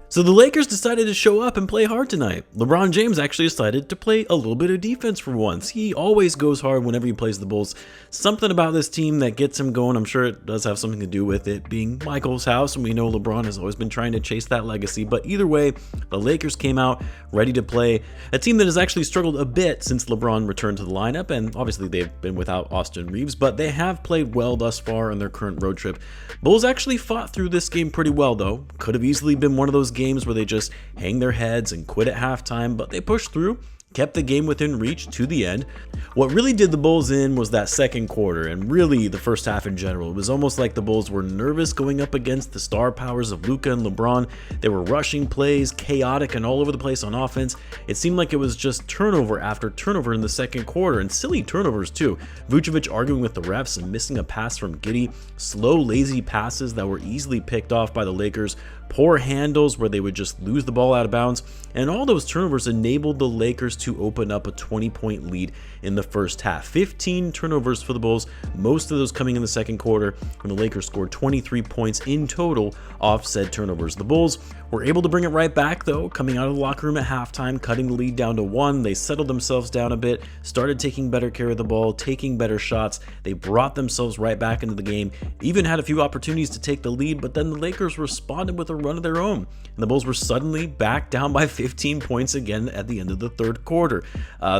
So the Lakers decided to show up and play hard tonight. LeBron James actually decided to play a little bit of defense for once. He always goes hard whenever he plays the Bulls. Something about this team that gets him going. I'm sure it does have something to do with it being Michael's house, and we know LeBron has always been trying to chase that legacy. But either way, the Lakers came out ready to play. A team that has actually struggled a bit since LeBron returned to the lineup, and obviously they've been without Austin Reeves, but they have played well thus far on their current road trip. Bulls actually fought through this game pretty well though. Could have easily been one of those games where they just hang their heads and quit at halftime, but they pushed through, kept the game within reach to the end. What really did the Bulls in was that second quarter, and really the first half in general. It was almost like the Bulls were nervous going up against the star powers of Luka and LeBron. They were rushing plays, chaotic and all over the place on offense. It seemed like it was just turnover after turnover in the second quarter, and silly turnovers too. Vucevic arguing with the refs and missing a pass from Giddey, slow, lazy passes that were easily picked off by the Lakers, poor handles where they would just lose the ball out of bounds, and all those turnovers enabled the Lakers to open up a 20-point lead in the first half. 15 turnovers for the Bulls, most of those coming in the second quarter, when the Lakers scored 23 points in total off said turnovers. The Bulls were able to bring it right back though, coming out of the locker room at halftime, cutting the lead down to 1. They settled themselves down a bit, started taking better care of the ball, taking better shots. They brought themselves right back into the game, even had a few opportunities to take the lead, but then the Lakers responded with a run of their own, and the Bulls were suddenly back down by 15 points again at the end of the third quarter.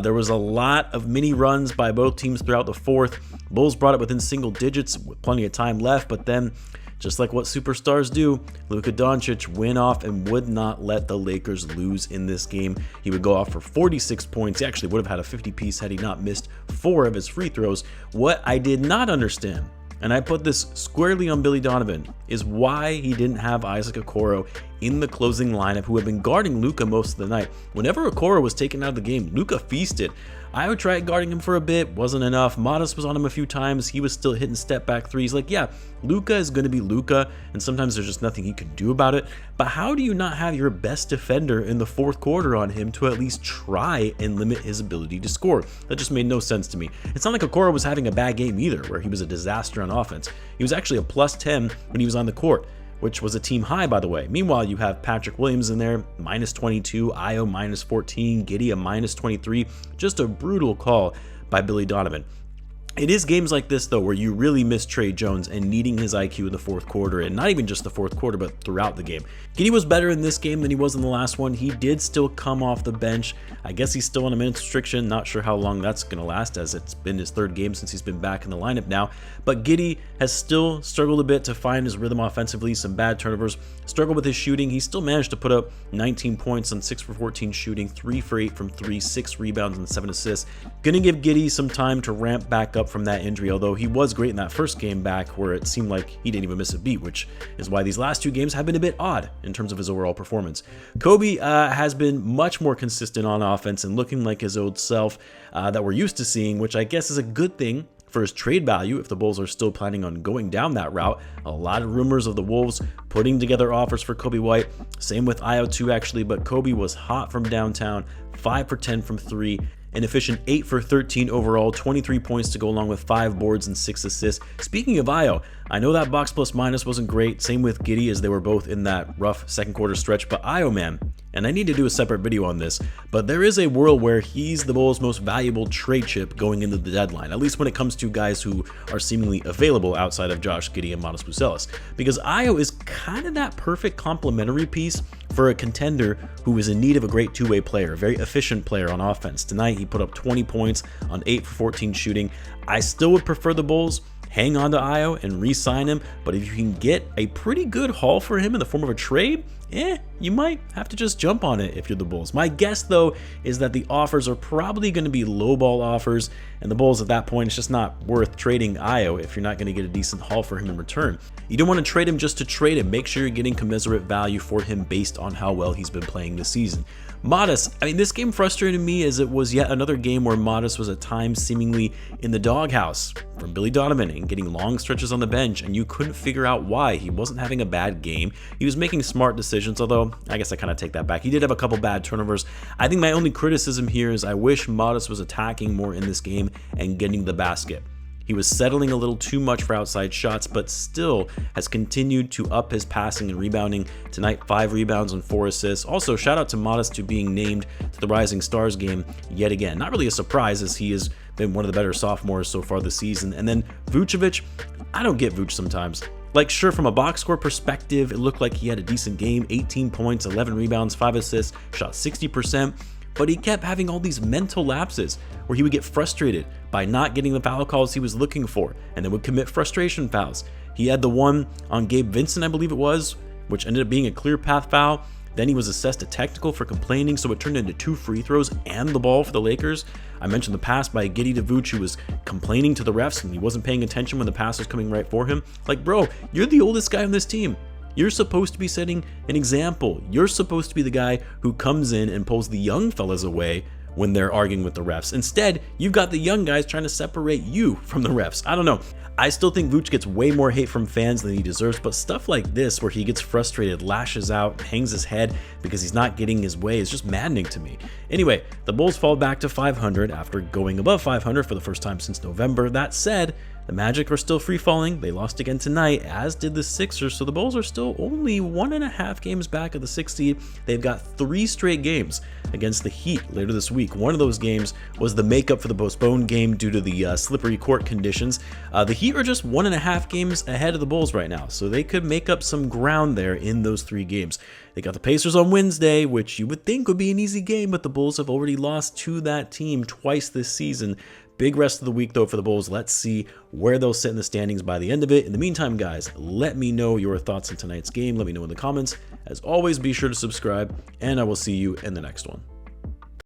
There was a lot of mini runs by both teams throughout the fourth. Bulls brought it within single digits with plenty of time left, but then, just like what superstars do, Luka Doncic went off and would not let the Lakers lose in this game. He would go off for 46 points. He actually would have had a 50-piece had he not missed 4 of his free throws. What I did not understand, and I put this squarely on Billy Donovan, is why he didn't have Isaac Okoro in the closing lineup, who had been guarding Luka most of the night. Whenever Okoro was taken out of the game, Luka feasted. I would try guarding him for a bit, wasn't enough. Modest was on him a few times. He was still hitting step back threes. Like, yeah, Luka is going to be Luka, and sometimes there's just nothing he can do about it. But how do you not have your best defender in the fourth quarter on him to at least try and limit his ability to score? That just made no sense to me. It's not like Okoro was having a bad game either, where he was a disaster on offense. He was actually a plus 10 when he was on the court, which was a team high, by the way. Meanwhile, you have Patrick Williams in there, minus 22, Ayo minus 14, Giddey a minus 23. Just a brutal call by Billy Donovan. It is games like this, though, where you really miss Trey Jones and needing his IQ in the fourth quarter, and not even just the fourth quarter, but throughout the game. Giddey was better in this game than he was in the last one. He did still come off the bench. I guess he's still on a minutes restriction. Not sure how long that's going to last, as it's been his third game since he's been back in the lineup now. But Giddey has still struggled a bit to find his rhythm offensively, some bad turnovers, struggled with his shooting. He still managed to put up 19 points on 6 for 14 shooting, 3 for 8 from 3, 6 rebounds, and 7 assists. Gonna give Giddey some time to ramp back up from that injury, although he was great in that first game back where it seemed like he didn't even miss a beat, which is why these last 2 games have been a bit odd in terms of his overall performance. Kobe has been much more consistent on offense and looking like his old self that we're used to seeing, which I guess is a good thing for his trade value if the Bulls are still planning on going down that route. A lot of rumors of the Wolves putting together offers for Kobe White. Same with Io too, actually, but Kobe was hot from downtown, 5 for 10 from 3, an efficient 8 for 13 overall, 23 points to go along with 5 boards and 6 assists. Speaking of Io, I know that box plus minus wasn't great, same with Giddey as they were both in that rough second quarter stretch, but Io, man, and I need to do a separate video on this, but there is a world where he's the Bulls' most valuable trade chip going into the deadline, at least when it comes to guys who are seemingly available outside of Josh Giddey and Modest Bucelis, because Io is kind of that perfect complementary piece for a contender who is in need of a great two-way player, a very efficient player on offense. Tonight, he put up 20 points on 8 for 14 shooting. I still would prefer the Bulls hang on to Io and re-sign him, but if you can get a pretty good haul for him in the form of a trade, you might have to just jump on it if you're the Bulls. My guess, though, is that the offers are probably going to be lowball offers, and the Bulls at that point, it's just not worth trading Io if you're not going to get a decent haul for him in return. You don't want to trade him just to trade him. Make sure you're getting commensurate value for him based on how well he's been playing this season. Modest, I mean, this game frustrated me as it was yet another game where Modest was at times seemingly in the doghouse from Billy Donovan and getting long stretches on the bench, and you couldn't figure out why. He wasn't having a bad game. He was making smart decisions, although I guess I kind of take that back. He did have a couple bad turnovers. I think my only criticism here is I wish Modest was attacking more in this game and getting the basket. He was settling a little too much for outside shots, but still has continued to up his passing and rebounding. Tonight, 5 rebounds and 4 assists. Also, shout out to Modest to being named to the Rising Stars game yet again. Not really a surprise, as he has been one of the better sophomores so far this season. And then Vucevic, I don't get Vuce sometimes. Like, sure, from a box score perspective, it looked like he had a decent game, 18 points, 11 rebounds, 5 assists, shot 60%, but he kept having all these mental lapses where he would get frustrated by not getting the foul calls he was looking for, and then would commit frustration fouls. He had the one on Gabe Vincent, I believe it was, which ended up being a clear path foul. Then he was assessed a technical for complaining, so it turned into 2 free throws and the ball for the Lakers. I mentioned the pass by Giddey to Vooch, who was complaining to the refs and he wasn't paying attention when the pass was coming right for him. Like, bro, you're the oldest guy on this team. You're supposed to be setting an example. You're supposed to be the guy who comes in and pulls the young fellas away when they're arguing with the refs. Instead, you've got the young guys trying to separate you from the refs. I don't know. I still think Vooch gets way more hate from fans than he deserves, but stuff like this where he gets frustrated, lashes out, hangs his head because he's not getting his way is just maddening to me. Anyway, the Bulls fall back to 500 after going above 500 for the first time since November. That said, the Magic are still free falling. They lost again tonight, as did the Sixers, so the Bulls are still only 1.5 games back of the 6th seed. They've got 3 straight games against the Heat later this week. One of those games was the makeup for the postponed game due to the slippery court conditions. The Heat are just 1.5 games ahead of the Bulls right now, so they could make up some ground there in those 3 games. They got the Pacers on Wednesday, which you would think would be an easy game, but the Bulls have already lost to that team twice this season. Big rest of the week, though, for the Bulls. Let's see where they'll sit in the standings by the end of it. In the meantime, guys, let me know your thoughts on tonight's game. Let me know in the comments. As always, be sure to subscribe, and I will see you in the next one.